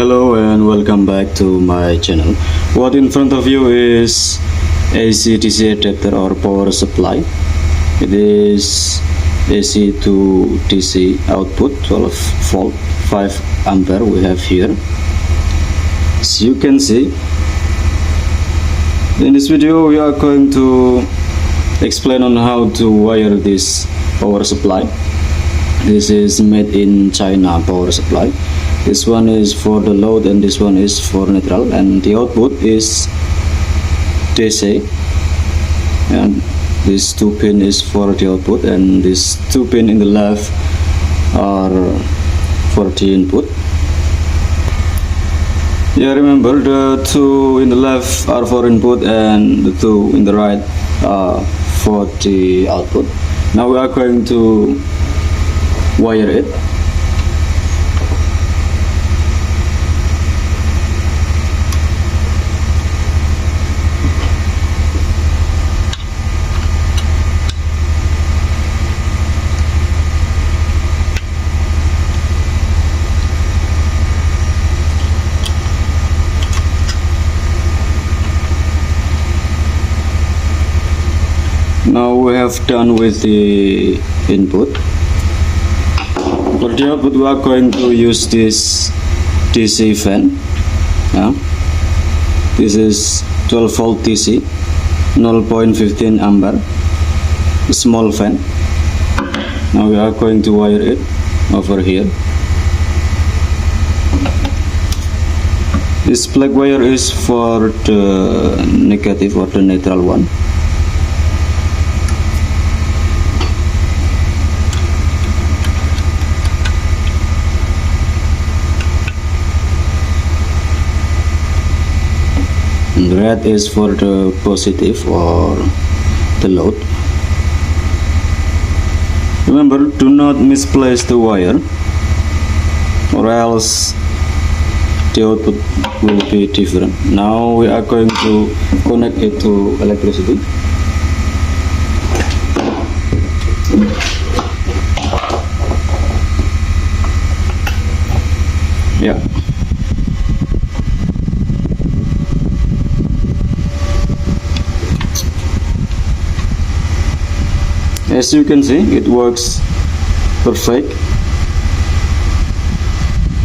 Hello and welcome back to my channel. What in front of you is AC/DC adapter or power supply. It is AC to DC output 12 volt 5 ampere we have here. As you can see, in this video we are going to explain on how to wire this power supply. This is made in China power supply. This one is for the load and this one is for neutral, and the output is DC, and this 2 pin is for the output and this 2 pin in the left are for the input. Yeah, remember the 2 in the left are for input and the 2 in the right are for the output. Now we are going to wire it. Now we have done with the input. For the output we are going to use this DC fan. This is 12 volt DC 0.15 ampere small fan. Now we are going to wire it over here. This black wire is for the negative or the neutral one. And red is for the positive or the load. Remember, do not misplace the wire or else the output will be different. Now we are going to connect it to electricity. Yeah. As you can see, it works perfect.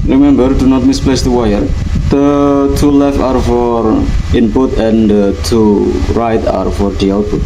Remember, do not misplace the wire. The 2 left are for input and the 2 right are for the output.